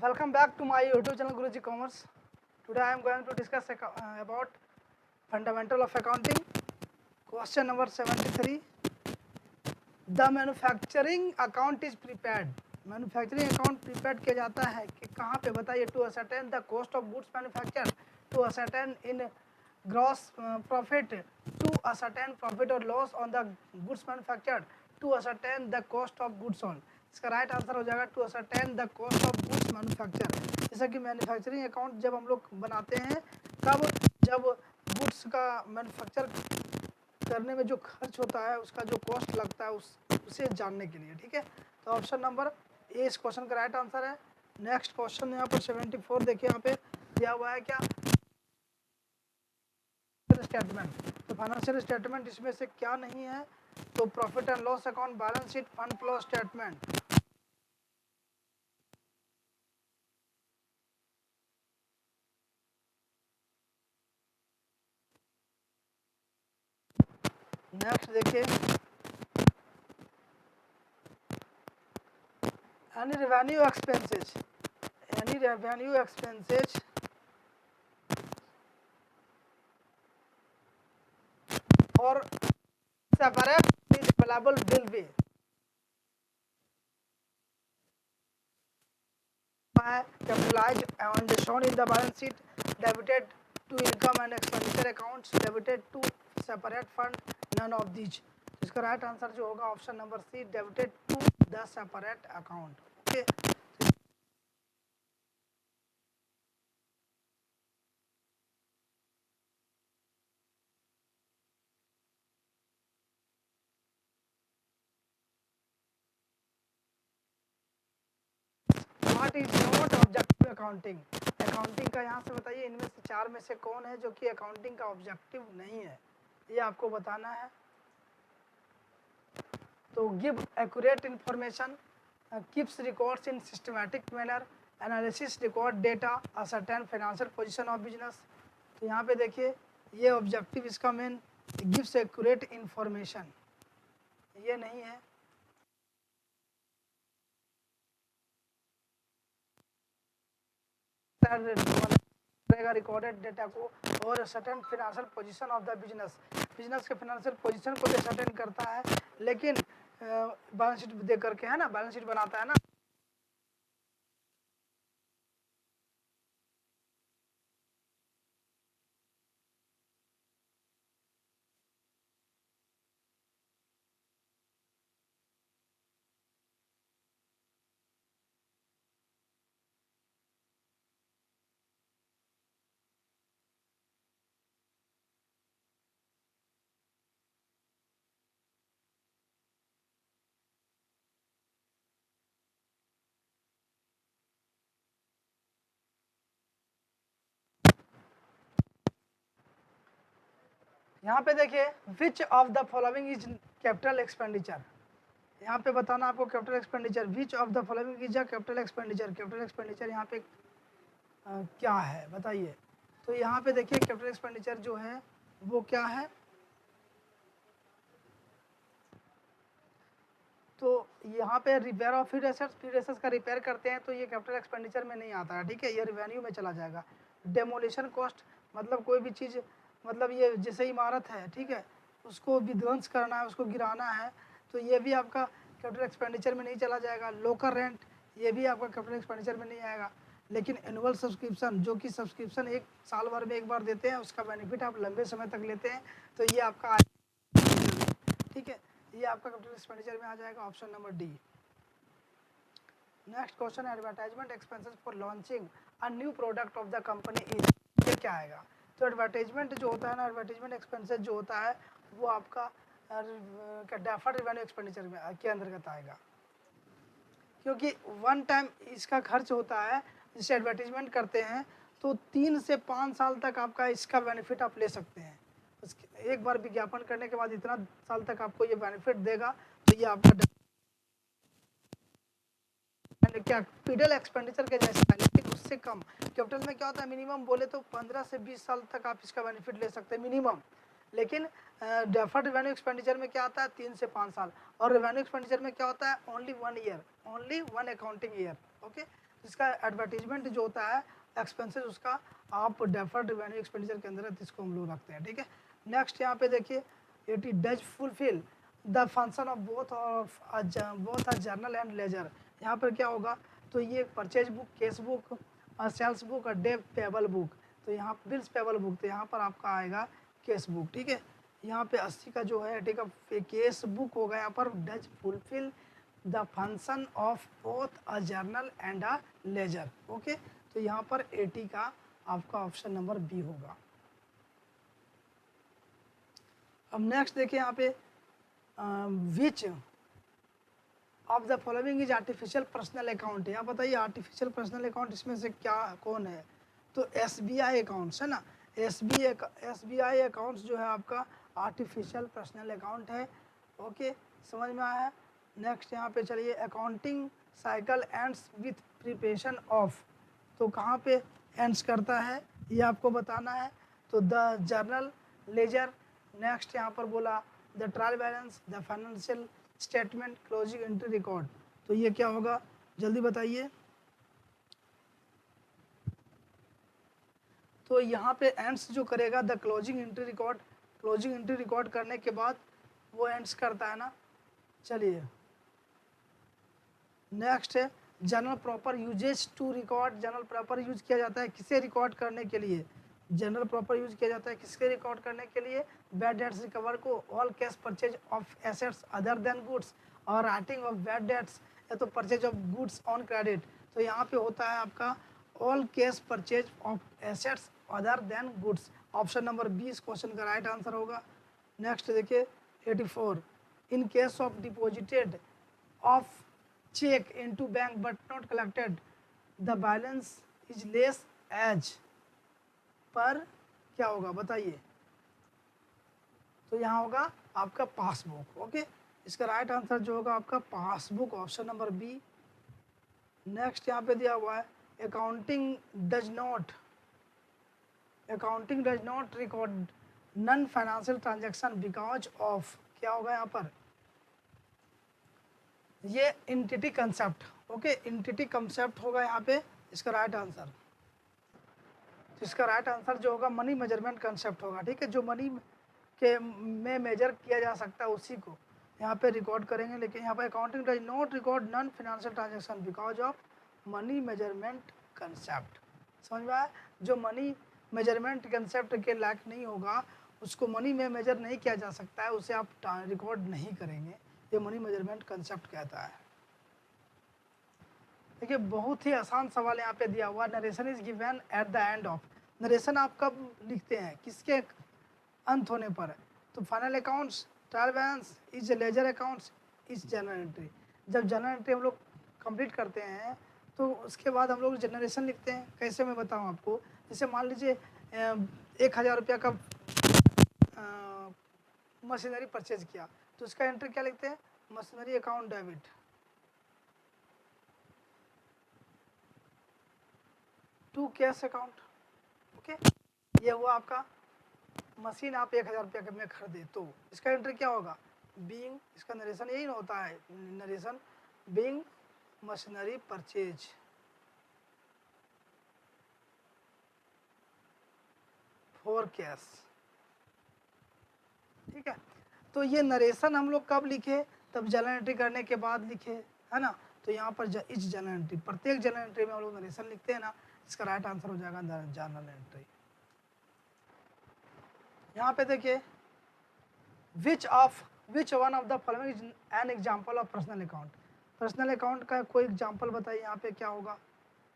Welcome back to my YouTube channel Guruji Commerce. Today I am going to discuss about fundamental of accounting. Question number 73. The manufacturing account is prepared. Manufacturing account prepared किया जाता है कि कहाँ पे बताइए? To ascertain the cost of goods manufactured, to ascertain in gross profit, to ascertain profit or loss on the goods manufactured, to ascertain the cost of goods sold. इसका right answer हो जाएगा to ascertain the cost of goods manufacture. जैसा कि manufacturing account जब हम लोग बनाते हैं तब जब गुड्स का मैन्युफैक्चर करने में जो खर्च होता है उसका जो कॉस्ट लगता है उसे जानने के लिए। ठीक है, तो ऑप्शन नंबर ए इस क्वेश्चन का राइट आंसर है। नेक्स्ट क्वेश्चन यहाँ पर 74 देखिए, यहाँ पे दिया हुआ है क्या? स्टेटमेंट। तो फाइनेंशियल स्टेटमेंट इसमें से क्या नहीं है? तो profit and loss account, balance sheet, fund flow statement. Next देखिए, any revenue expenses or separate available will be capitalized and shown in the balance sheet, debited to income and expenditure accounts, debited to separate fund, none of these। इसका right answer जो होगा option number C, debited to the separate account. Okay, what is not objective accounting? Accounting का यहाँ से बताइए इनमें से चार में से कौन है जो कि अकाउंटिंग का ऑब्जेक्टिव नहीं है, ये आपको बताना है। तो give accurate information, keeps records in systematic manner, analysis record data, ascertain financial position of business. तो यहाँ पे देखिए ये ऑब्जेक्टिव इसका मेन गिव्स एक्यूरेट इंफॉर्मेशन, ये नहीं है। रिकॉर्डेड डेटा को और certain financial position of the business के फाइनेंशियल पोजीशन को सर्टेन करता है, लेकिन बैलेंस शीट दे करके है ना, बैलेंस शीट बनाता है ना। यहाँ पे देखिए which of the following is capital expenditure. यहाँ पे बताना आपको capital expenditure, which of the following is a capital expenditure. Capital expenditure यहाँ पे क्या है बताइए? तो यहाँ पे देखिए कैपिटल एक्सपेंडिचर जो है वो क्या है? तो यहाँ पे रिपेयर ऑफ फिक्स्ड एसेट्स का रिपेयर करते हैं तो ये कैपिटल एक्सपेंडिचर में नहीं आता है। ठीक है, ये रेवेन्यू में चला जाएगा। डेमोलिशन कॉस्ट मतलब कोई भी चीज़, मतलब ये जैसे इमारत है, ठीक है, उसको विध्वंस करना है, उसको गिराना है, तो ये भी आपका कैपिटल एक्सपेंडिचर में नहीं चला जाएगा। लोकल रेंट ये भी आपका कैपिटल एक्सपेंडिचर में नहीं आएगा। लेकिन एनुअल सब्सक्रिप्शन, जो कि सब्सक्रिप्शन एक साल भर में एक बार देते हैं, उसका बेनिफिट आप लंबे समय तक लेते हैं, तो ये आपका, ठीक है, ये आपका कैपिटल एक्सपेंडिचर में आ जाएगा, option number D. Next question, advertisement expenses for launching a new product of the company is, ये क्या आएगा? तो एडवर्टाइजमेंट जो होता है ना, एडवर्टाइजमेंट एक्सपेंसेस जो होता है वो आपका डेफर्ड रेवेन्यू एक्सपेंडिचर में के अंतर्गत आएगा, क्योंकि वन टाइम इसका खर्च होता है। जिसे एडवर्टाइजमेंट करते हैं तो 3 से 5 साल तक आपका इसका बेनिफिट आप ले सकते हैं। एक बार विज्ञापन करने के बाद इतना साल तक आपको ये बेनिफिट देगा, तो ये आपका कैपिटल एक्सपेंडिचर के जैसा है, लेकिन उससे कम। कैपिटल में क्या होता है, मिनिमम बोले तो 15 से 20 साल तक आप इसका बेनिफिट ले सकते हैं मिनिमम। लेकिन डेफर्ड रेवेन्यू एक्सपेंडिचर में क्या आता है, 3 से 5 साल। और रेवेन्यू एक्सपेंडिचर में क्या होता है, only 1 year, only 1 accounting year. Okay, इसका एडवर्टीजमेंट जो होता है एक्सपेंसेस उसका आप डेफर्ड रेवेन्यू एक्सपेंडिचर के अंदर इसको हम लोग रखते हैं, ठीक है। नेक्स्ट यहाँ पे देखिए it does fulfil the function of both a journal and ledger. यहाँ पर क्या होगा, तो ये purchase book, cash book, sales book और डेट पेबल बुक, तो यहाँ बिल्स पेबल बुक, तो यहाँ पर आपका आएगा केस बुक, ठीक है। यहाँ पे 80 का जो है, ठीक है, केस बुक होगा यहाँ पर does fulfil the function of both a journal and a ledger, okay. तो यहाँ पर 80 का आपका ऑप्शन नंबर बी होगा। अब नेक्स्ट देखिए यहाँ पे which of the following is artificial personal account. यहाँ बताइए आर्टिफिशियल पर्सनल अकाउंट इसमें से क्या कौन है, तो SBI अकाउंट्स है ना। SBI अकाउंट्स जो है आपका आर्टिफिशियल पर्सनल अकाउंट है, ओके, समझ में आया। नेक्स्ट यहाँ पे चलिए accounting cycle ends with preparation of, तो कहाँ पे एंड्स करता है ये आपको बताना है, तो द जर्नल, लेजर। नेक्स्ट यहाँ पर बोला the trial balance, the financial statement, closing entry record, तो ये क्या होगा जल्दी बताइए। तो यहाँ पे एंड्स जो करेगा the closing entry record, closing entry record करने के बाद वो एंड्स करता है ना। चलिए नेक्स्ट है journal proper usages to record. Journal proper use किया जाता है किसे रिकॉर्ड करने के लिए, जनरल प्रॉपर यूज किया जाता है किसके रिकॉर्ड करने के लिए, बैड डेट्स रिकवर को, all cash purchase of assets other than goods, और राइटिंग ऑफ बैड डेट्स या तो purchase of goods on credit. तो यहाँ पे होता है आपका all cash purchase of assets other than goods, option number 20 question का राइट आंसर होगा। नेक्स्ट देखिए 84 in case of deposited of cheque into bank but not collected the balance is less as पर क्या होगा बताइए, तो यहाँ होगा आपका पासबुक, ओके। इसका राइट आंसर जो होगा आपका passbook, option number B. Next यहाँ पे दिया हुआ है accounting does not record non financial transaction because of, क्या होगा यहाँ पर, ये entity concept, okay, entity concept होगा यहाँ पे इसका राइट आंसर। तो इसका राइट आंसर जो होगा मनी मेजरमेंट कंसेप्ट होगा, ठीक है। जो मनी के में मेजर किया जा सकता है उसी को यहाँ पे रिकॉर्ड करेंगे, लेकिन यहाँ पे accounting does not record non financial transaction because of money measurement concept, समझ में आया। जो मनी मेजरमेंट कंसेप्ट के लायक नहीं होगा, उसको मनी में मेजर नहीं किया जा सकता है, उसे आप रिकॉर्ड नहीं करेंगे, ये मनी मेजरमेंट कंसेप्ट कहता है। देखिए बहुत ही आसान सवाल यहाँ पे दिया हुआ, narration is given at the end of. Narration आप कब लिखते हैं, किसके अंत होने पर, तो final accounts, trial balance, is ledger accounts, is general entry. जब जनरल एंट्री हम लोग कंप्लीट करते हैं तो उसके बाद हम लोग जनरेशन लिखते हैं। कैसे मैं बताऊँ आपको, जैसे मान लीजिए 1000 रुपया का मशीनरी परचेज किया, तो उसका एंट्री क्या लिखते हैं, machinery account debit. To cash account, okay, ये हुआ आपका मशीन आप 1000 रुपया में खरीदे, तो इसका एंट्री क्या होगा, बीइंग, इसका नरेशन यही होता है, narration being machinery purchase for cash, ठीक है। तो ये नरेशन हम लोग कब लिखे, तब जनरल एंट्री करने के बाद लिखे, है ना। तो यहाँ पर इस जनरल एंट्री, प्रत्येक जनरल एंट्री में हम लोग नरेशन लिखते हैं ना, इसका राइट आंसर हो जाएगा जनरल एंट्री। यहाँ पे देखिए which one of the following is an example of personal account. Personal account का कोई एग्जाम्पल बताइए, यहाँ पे क्या होगा,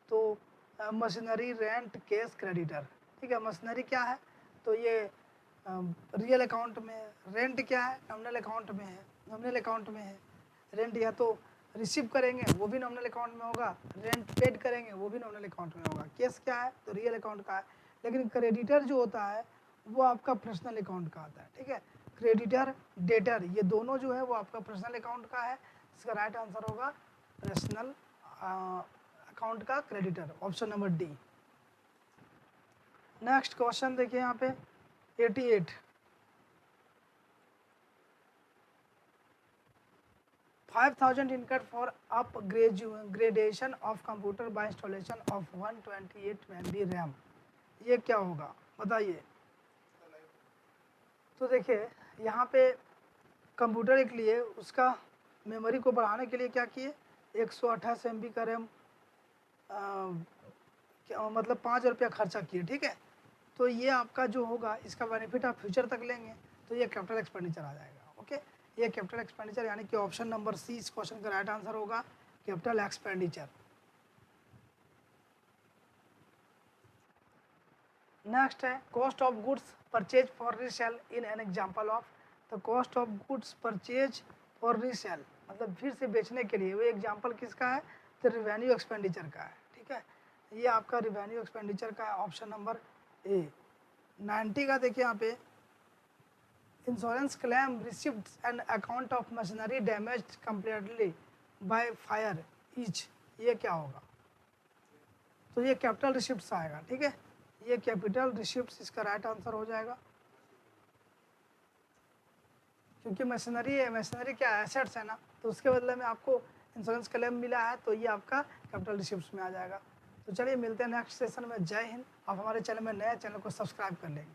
तो मशीनरी, रेंट, केस, क्रेडिटर, ठीक है। मशीनरी क्या है, तो ये रियल अकाउंट में है, रेंट क्या है, नॉमिनल अकाउंट में है, नॉमिनल अकाउंट में है। रेंट या तो रिसीव करेंगे वो भी नॉमिनल अकाउंट में होगा, रेंट पेड करेंगे वो भी नॉमिनल अकाउंट में होगा। केस क्या है, तो रियल अकाउंट का है, लेकिन क्रेडिटर जो होता है वो आपका पर्सनल अकाउंट का आता है, ठीक है। क्रेडिटर, डेटर, ये दोनों जो है वो आपका पर्सनल अकाउंट का है, इसका राइट आंसर होगा पर्सनल अकाउंट का creditor, option number D. Next question देखिए यहाँ पे 88 5,000 incurred for upgradation of computer by installation of 128 MB RAM। ये क्या होगा बताइए। तो देखिए यहाँ पे कंप्यूटर एक लिए उसका मेमोरी को बढ़ाने के लिए क्या किए, 128 MB का रैम मतलब 5 रुपया खर्चा किए, ठीक है। तो ये आपका जो होगा इसका बेनिफिट आप फ्यूचर तक लेंगे, तो ये कैपिटल एक्सपेंडिचर आ जाएगा। ओके, ये कैपिटल एक्सपेंडिचर यानी कि ऑप्शन नंबर सी इस क्वेश्चन का राइट आंसर होगा, कैपिटल एक्सपेंडिचर। नेक्स्ट है cost of goods purchase for resale in an example of. तो cost of goods purchase for resale मतलब फिर से बेचने के लिए, वो एग्जांपल किसका है, तो रिवेन्यू एक्सपेंडिचर का है, ठीक है। ये आपका रिवेन्यू एक्सपेंडिचर का है, ऑप्शन नंबर ए। 90 का देखिए यहाँ पे, insurance claim received an account of machinery damaged completely by fire etch, ये क्या होगा, तो ये कैपिटल रिसिप्ट आएगा, ठीक है। ये कैपिटल रिसिप्ट इसका राइट आंसर हो जाएगा, क्योंकि मशीनरी है, मशीनरी क्या एसेट्स है ना, तो उसके बदले में आपको इंश्योरेंस क्लेम मिला है, तो ये आपका कैपिटल रिसिप्ट में आ जाएगा। तो चलिए मिलते हैं नेक्स्ट सेशन में। जय हिंद। आप हमारे चैनल में नए, चैनल को सब्सक्राइब कर लेंगे।